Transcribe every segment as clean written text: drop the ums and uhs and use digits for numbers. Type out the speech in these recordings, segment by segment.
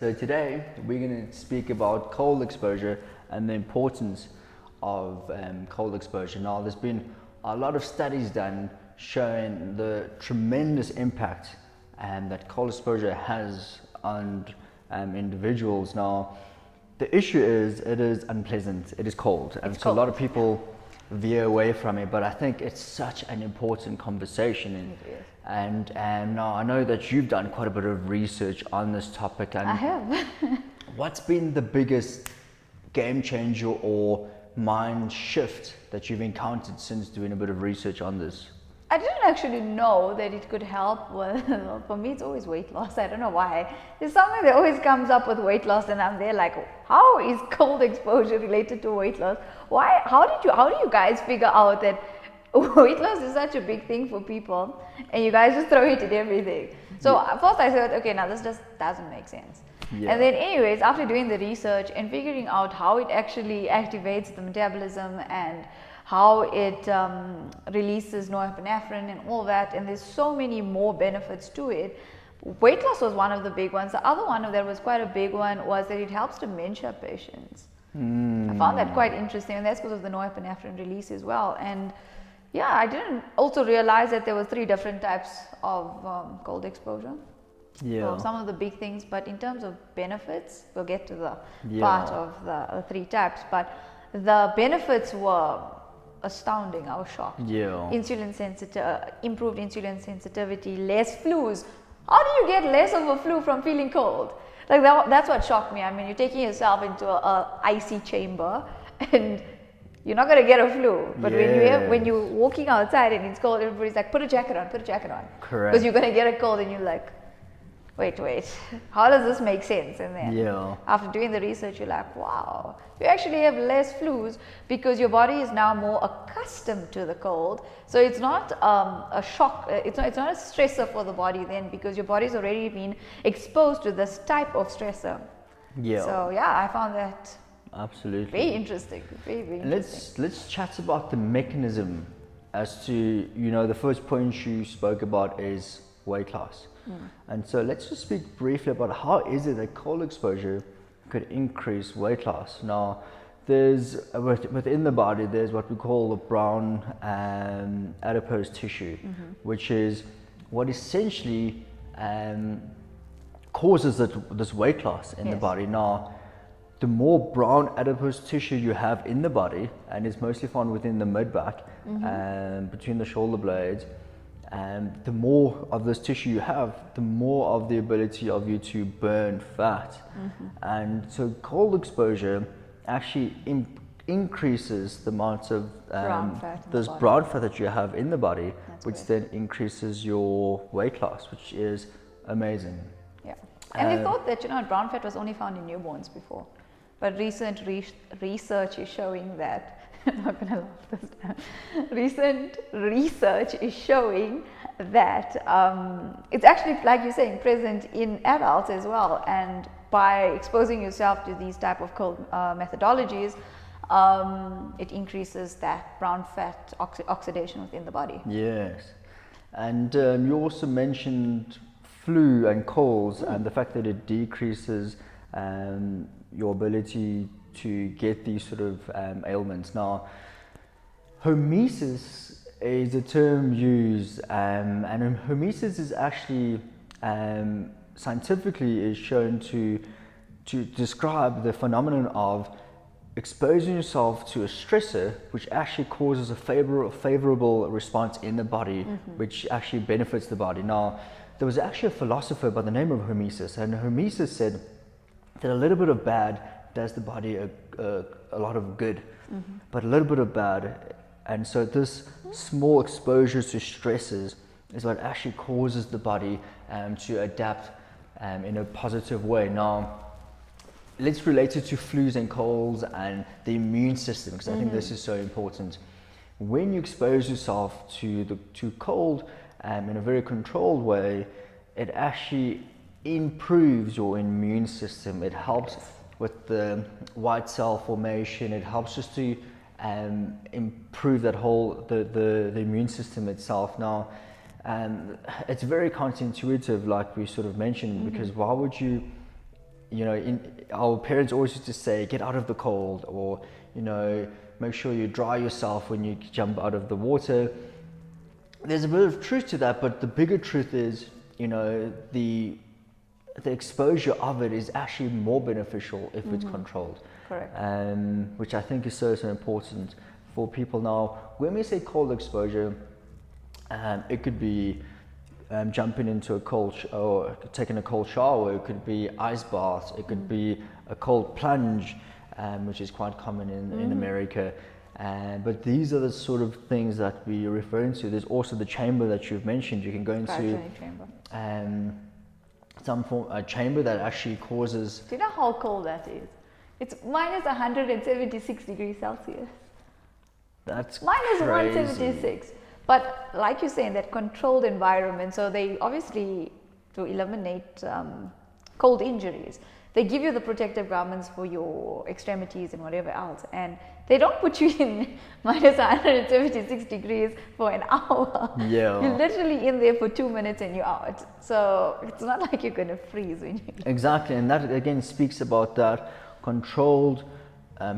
So today we're going to speak about cold exposure and the importance of cold exposure. Now there's been a lot of studies done showing the tremendous impact that cold exposure has on individuals. Now the issue is it is unpleasant, it is cold, and so a lot of people veer away from it, but I think it's such an important conversation. And now I know that you've done quite a bit of research on this topic. And I have. What's been the biggest game changer or mind shift that you've encountered since doing a bit of research on this? I didn't actually know that it could help with, for me it's always weight loss. I don't know why. There's something that always comes up with weight loss and I'm there like, how is cold exposure related to weight loss? Why, how do you guys figure out that weight loss is such a big thing for people and you guys just throw it at everything? So at first I thought, okay, now this just doesn't make sense. Yeah. And then anyways, after doing the research and figuring out how it actually activates the metabolism and how it releases norepinephrine and all that, and there's so many more benefits to it. Weight loss was one of the big ones. The other one that was quite a big one was that it helps dementia patients. I found that quite interesting, and that's because of the norepinephrine release as well. And yeah, I didn't also realize that there were 3 different types of cold exposure. Yeah. So some of the big things, but in terms of benefits, we'll get to the part of the 3 types, but the benefits were astounding. I was shocked. Insulin improved insulin sensitivity, less flus. How do you get less of a flu from feeling cold? Like that's what shocked me. I mean, you're taking yourself into a icy chamber and you're not going to get a flu. But when you're walking outside and it's cold, everybody's like, put a jacket on. Correct. Because you're going to get a cold and you're like, wait, how does this make sense? And then after doing the research, you're like, wow, you actually have less flus because your body is now more accustomed to the cold. So it's not a shock, it's not a stressor for the body then, because your body's already been exposed to this type of stressor. So I found that absolutely very interesting. Very interesting. Let's chat about the mechanism as to, the first point you spoke about is weight loss. And so let's just speak briefly about how is it that cold exposure could increase weight loss. Now, there's within the body, there's what we call the brown adipose tissue, which is what essentially causes this weight loss in the body. Now, the more brown adipose tissue you have in the body, and it's mostly found within the mid-back and between the shoulder blades, and the more of this tissue you have, the more of the ability of you to burn fat. And so cold exposure actually increases the amount of brown fat that you have in the body, which then increases your weight loss, which is amazing. And they thought that brown fat was only found in newborns before, but recent research is showing that I'm not going to laugh this time. Recent research is showing that it's actually, like you're saying, present in adults as well. And by exposing yourself to these type of cold methodologies, it increases that brown fat oxidation within the body. Yes. And you also mentioned flu and colds and the fact that it decreases your ability to get these sort of ailments. Now, hormesis is a term used, and hormesis is actually scientifically is shown to describe the phenomenon of exposing yourself to a stressor, which actually causes a favorable response in the body, which actually benefits the body. Now, there was actually a philosopher by the name of Hormesis, and Hormesis said that a little bit of bad does the body a lot of good, but a little bit of bad. And so this small exposure to stresses is what actually causes the body to adapt in a positive way. Now, let's relate it to flus and colds and the immune system, because I think this is so important. When you expose yourself to cold in a very controlled way, it actually improves your immune system. It helps with the white cell formation. It helps just to improve that whole the immune system itself. Now, it's very counterintuitive, like we sort of mentioned, because why would you our parents always used to say, get out of the cold, or make sure you dry yourself when you jump out of the water. There's a bit of truth to that, but the bigger truth is, the exposure of it is actually more beneficial if it's controlled. Correct. Which I think is so important for people now. When we say cold exposure, it could be jumping into a or taking a cold shower. It could be ice baths. It could be a cold plunge, which is quite common in America. But these are the sort of things that we're referring to. There's also the chamber that you've mentioned. You can go into some form a chamber that actually causes. Do you know how cold that is? It's minus 176 degrees Celsius. That's minus crazy. 176. But like you say, in that controlled environment, so they obviously, to eliminate cold injuries, they give you the protective garments for your extremities and whatever else, and they don't put you in minus 176 degrees for an hour. Yeah. You're literally in there for 2 minutes and you're out. So it's not like you're going to freeze when you. Exactly, and that again speaks about that controlled,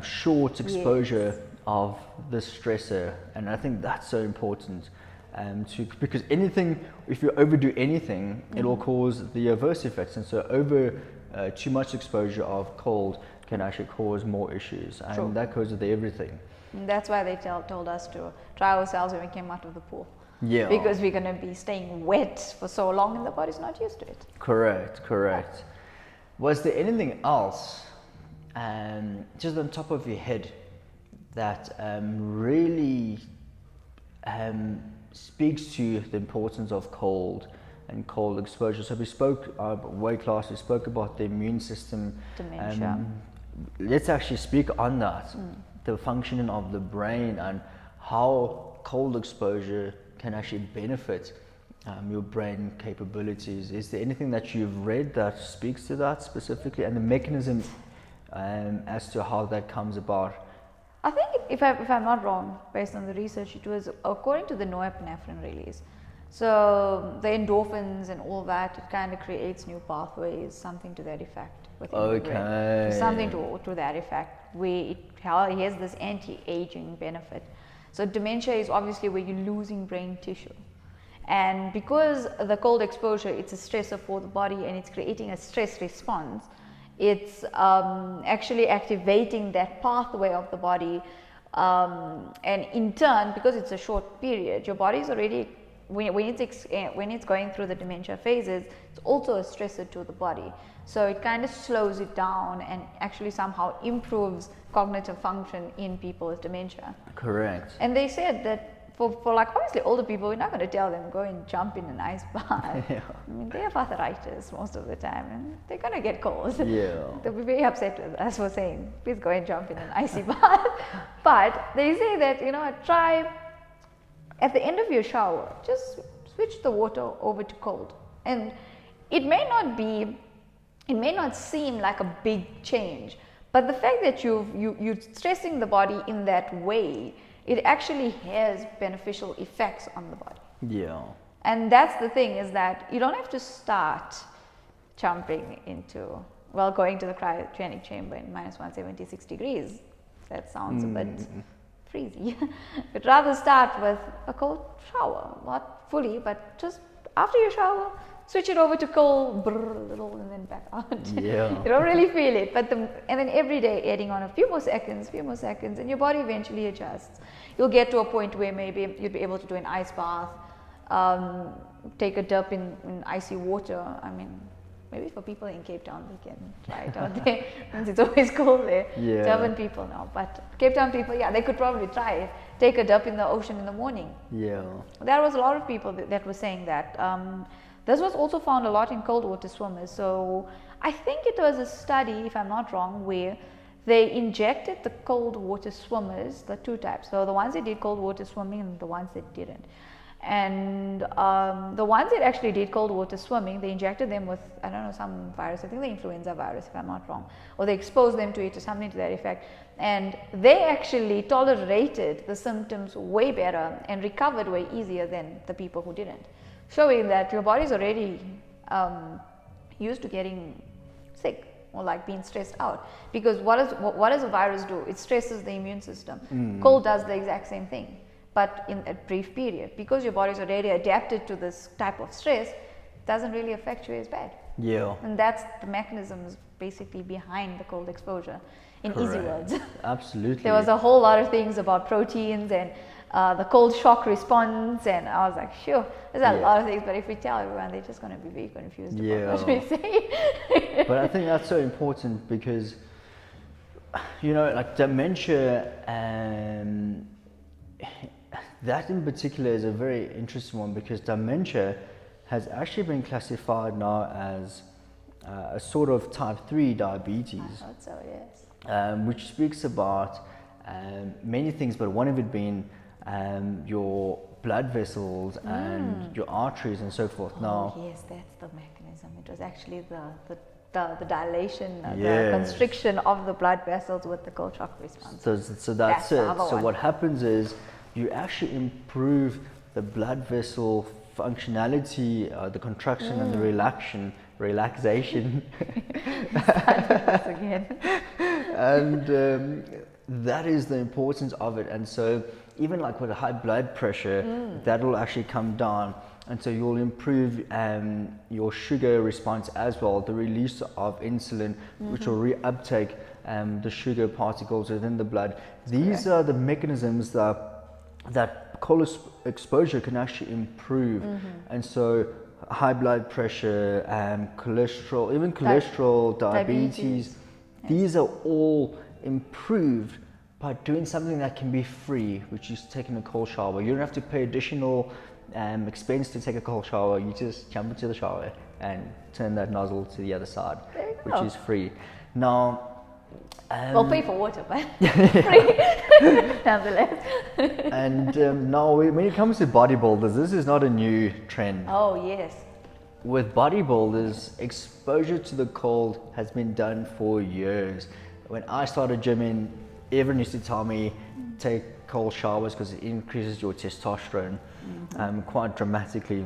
short exposure of the stressor, and I think that's so important. Because if you overdo anything, it'll cause the adverse effects, and so too much exposure of cold can actually cause more issues, and that goes with everything. And that's why they told us to dry ourselves when we came out of the pool. Yeah. Because we're going to be staying wet for so long and the body's not used to it. Correct. Was there anything else, just on top of your head, that really speaks to the importance of cold and cold exposure? So we spoke about weight loss, we spoke about the immune system. Dementia. Let's actually speak on that, the functioning of the brain and how cold exposure can actually benefit your brain capabilities. Is there anything that you've read that speaks to that specifically, and the mechanism as to how that comes about? I think if I'm not wrong, based on the research, it was according to the norepinephrine release. So the endorphins and all that, it kind of creates new pathways, something to that effect. Within the brain. Something to that effect, where it has this anti-aging benefit. So dementia is obviously where you're losing brain tissue. And because the cold exposure, it's a stressor for the body and it's creating a stress response, it's actually activating that pathway of the body, and in turn, because it's a short period, your body's already, when it's going through the dementia phases, it's also a stressor to the body. So it kind of slows it down and actually somehow improves cognitive function in people with dementia. Correct. And they said that for like obviously older people, we're not going to tell them go and jump in an ice bath. Yeah. I mean, they have arthritis most of the time and they're going to get cold. Yeah. They'll be very upset with us for saying, please go and jump in an icy bath. But they say that, try at the end of your shower, just switch the water over to cold. And it may not seem like a big change, but the fact that you're stressing the body in that way, it actually has beneficial effects on the body. Yeah. And that's the thing, is that you don't have to start jumping going to the cryogenic chamber in minus 176 degrees. That sounds a bit freezy. But rather start with a cold shower, not fully, but just after your shower, switch it over to cold, little, and then back out. Yeah. You don't really feel it, and then every day adding on a few more seconds, and your body eventually adjusts. You'll get to a point where maybe you'll be able to do an ice bath, take a dip in icy water. I mean, maybe for people in Cape Town, they can try it out there, since it's always cold there. Yeah. Durban people now, but Cape Town people, they could probably try it. Take a dip in the ocean in the morning. Yeah. There was a lot of people that were saying that. This was also found a lot in cold water swimmers. So I think it was a study, if I'm not wrong, where they injected the cold water swimmers, the two types. So the ones that did cold water swimming and the ones that didn't. And the ones that actually did cold water swimming, they injected them with, I don't know, some virus, I think the influenza virus, if I'm not wrong, or they exposed them to it or something to that effect. And they actually tolerated the symptoms way better and recovered way easier than the people who didn't, showing that your body's already used to getting sick. or like being stressed out. Because what does a virus do? It stresses the immune system. Cold does the exact same thing, but in a brief period. Because your body's already adapted to this type of stress, it doesn't really affect you as bad. Yeah. And that's the mechanisms basically behind the cold exposure, in easy words. Absolutely. There was a whole lot of things about proteins and the cold shock response, and I was like, sure, there's a lot of things, but if we tell everyone, they're just going to be very confused about what we say. But I think that's so important because, you know, like dementia, that in particular is a very interesting one, because dementia has actually been classified now as a sort of type 3 diabetes. I thought so, yes. Which speaks about many things, but one of it being your blood vessels and your arteries and so forth. Now, yes, that's the mechanism. It was actually the dilation, the constriction of the blood vessels with the cold shock response. So that's it. So what happens is you actually improve the blood vessel functionality, the contraction and the relaxation. Again. And that is the importance of it. And so even like with a high blood pressure, that will actually come down, and so you'll improve your sugar response as well, the release of insulin, which will reuptake the sugar particles within the blood. These are the mechanisms that cold exposure can actually improve. And so high blood pressure, cholesterol, even cholesterol, diabetes, these are all improved by doing something that can be free, which is taking a cold shower. You don't have to pay additional expense to take a cold shower. You just jump into the shower and turn that nozzle to the other side, which is free. Now, well, pay for water, but free nonetheless. And now, when it comes to bodybuilders, this is not a new trend. Oh yes. With bodybuilders, exposure to the cold has been done for years. When I started gymming, everyone used to tell me take cold showers because it increases your testosterone quite dramatically.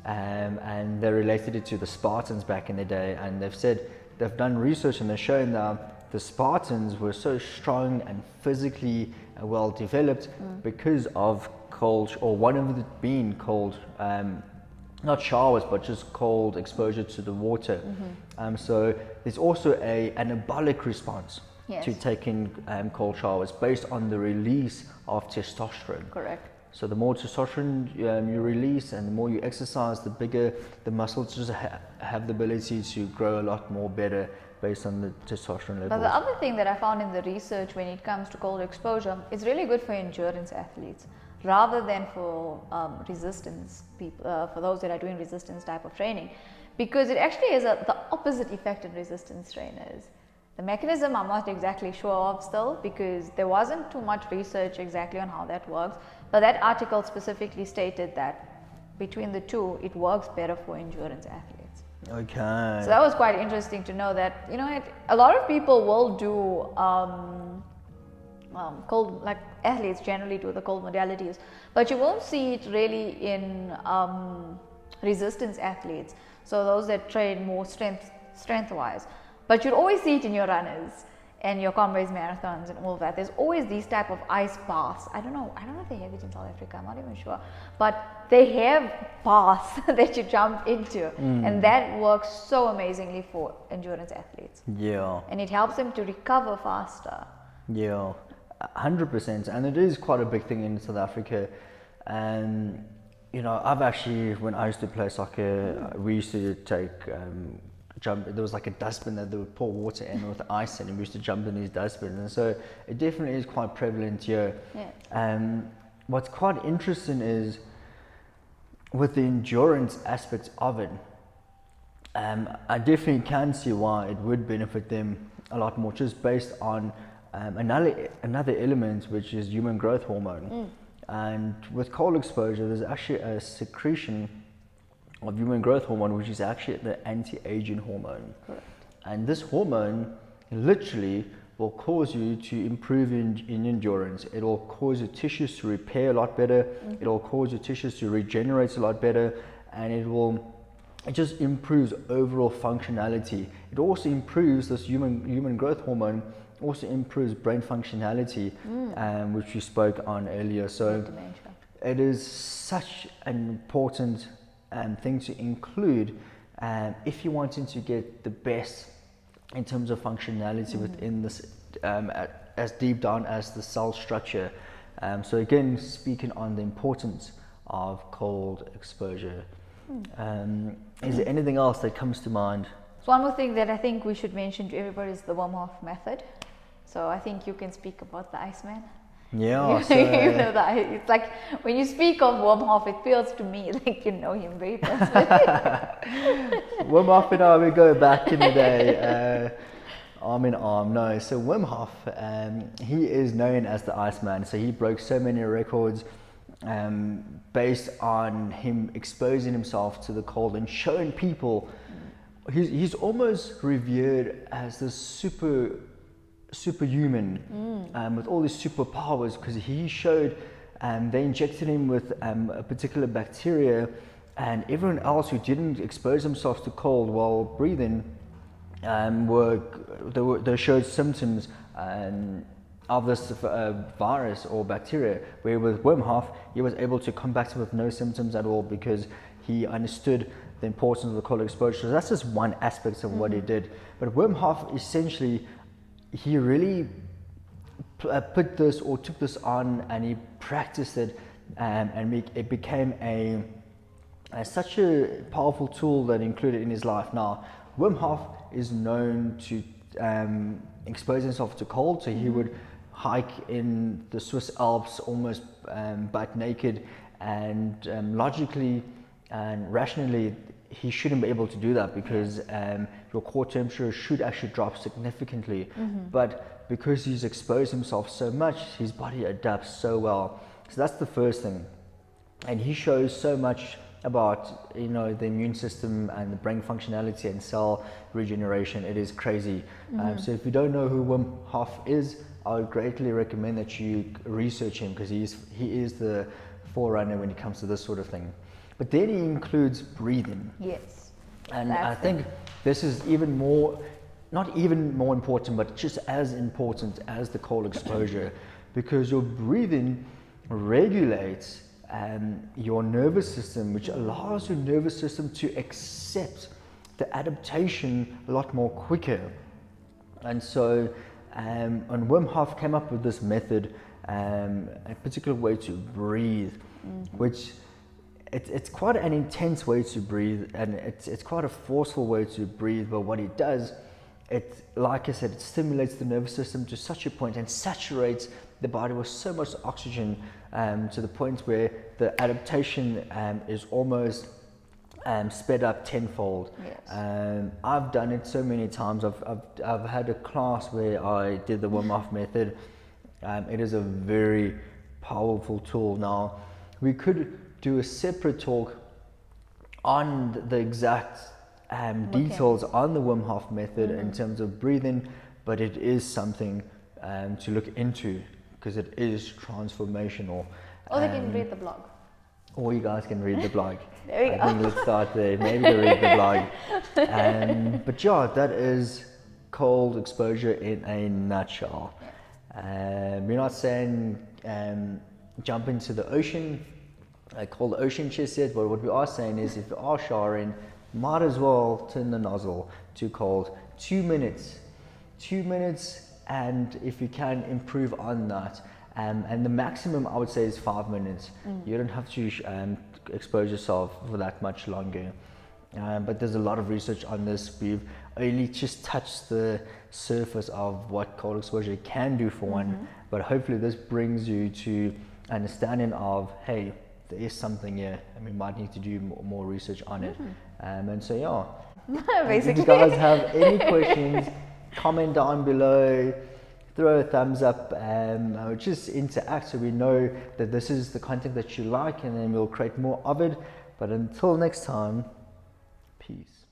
And they related it to the Spartans back in the day, and they've said they've done research and they've shown that the Spartans were so strong and physically well developed because of cold, or one of it being cold, not showers, but just cold exposure to the water. So there's also a anabolic response to taking cold showers based on the release of testosterone. Correct. So the more testosterone you release and the more you exercise, the bigger the muscles just have the ability to grow a lot more better based on the testosterone levels. But the other thing that I found in the research when it comes to cold exposure, it's really good for endurance athletes rather than for resistance people, for those that are doing resistance type of training, because it actually has the opposite effect in resistance trainers. The mechanism I'm not exactly sure of still, because there wasn't too much research exactly on how that works, but that article specifically stated that between the two, it works better for endurance athletes. Okay. So that was quite interesting to know that, you know, a lot of people will do cold, like athletes generally do the cold modalities, but you won't see it really in resistance athletes. So those that train more strength-wise. But you'd always see it in your runners and your comrades marathons and all that. There's always these type of ice baths. I don't know if they have it in South Africa, I'm not even sure. But they have baths that you jump into, and that works so amazingly for endurance athletes. Yeah. And it helps them to recover faster. Yeah, 100%. And it is quite a big thing in South Africa. And, you know, I've actually, when I used to play soccer, we used to take there was like a dustbin that they would pour water in with ice, and we used to jump in these dustbins, and so it definitely is quite prevalent here. What's quite interesting is with the endurance aspects of it, I definitely can see why it would benefit them a lot more, just based on another element, which is human growth hormone. And with cold exposure, there's actually a secretion of human growth hormone, which is actually the anti-aging hormone. Correct. And this hormone literally will cause you to improve in endurance. It will cause your tissues to repair a lot better. It will cause your tissues to regenerate a lot better, and it will it just improves overall functionality. It also improves this human growth hormone, also improves brain functionality, which we spoke on earlier. So it is such an important thing to include if you're wanting to get the best in terms of functionality within this, as deep down as the cell structure. So again, speaking on the importance of cold exposure. Is there anything else that comes to mind? So one more thing that I think we should mention to everybody is the Wim Hof method. So I think you can speak about the Iceman. Yeah, so it's like when you speak of Wim Hof, it feels to me like you know him very personally. Wim Hof and I, we go back in the day, arm in arm. No, so Wim Hof, he is known as the Iceman. So he broke so many records based on him exposing himself to the cold and showing people. He's almost revered as this superhuman with all these superpowers, because he showed they injected him with a particular bacteria, and everyone else who didn't expose themselves to cold while breathing they showed symptoms of this virus or bacteria, where with Wim Hof he was able to combat it with no symptoms at all, because he understood the importance of the cold exposure. So that's just one aspect of what he did. But Wim Hof, essentially, he really put this or took this on, and he practiced it, and it became such a powerful tool that included in his life. Now, Wim Hof is known to expose himself to cold, so he would hike in the Swiss Alps almost butt naked, and logically and rationally he shouldn't be able to do that, because your core temperature should actually drop significantly. But because he's exposed himself so much, his body adapts so well. So that's the first thing, and he shows so much about the immune system and the brain functionality and cell regeneration. It is crazy. So if you don't know who Wim Hof is, I would greatly recommend that you research him, because he is the forerunner when it comes to this sort of thing. But then he includes breathing. Yes. And I think this is even more, not even more important, but just as important as the cold exposure, because your breathing regulates your nervous system, which allows your nervous system to accept the adaptation a lot more quicker. And so and Wim Hof came up with this method, a particular way to breathe, which it's quite an intense way to breathe, and it's quite a forceful way to breathe. But what it does, like I said, it stimulates the nervous system to such a point and saturates the body with so much oxygen, to the point where the adaptation is almost sped up tenfold. Yes. I've done it so many times. I've had a class where I did the Wim Hof method. It is a very powerful tool. Now, we could do a separate talk on the exact details on the Wim Hof method in terms of breathing, but it is something to look into, because it is transformational. Or they can read the blog. Or you guys can read the blog. There we go. I think let's start there. Maybe to read the blog. But yeah, that is cold exposure in a nutshell. We're not saying jump into the ocean, call the ocean chest yet, but what we are saying is, if you are showering, might as well turn the nozzle to cold. 2 minutes, and if you can, improve on that. And the maximum, I would say, is 5 minutes. You don't have to expose yourself for that much longer. But there's a lot of research on this. We've only just touched the surface of what cold exposure can do for one. But hopefully this brings you to understanding of, hey, there is something here, and we might need to do more research on it. And so, yeah. Basically. If you guys have any questions, comment down below. Throw a thumbs up, just interact so we know that this is the content that you like, and then we'll create more of it. But until next time, peace.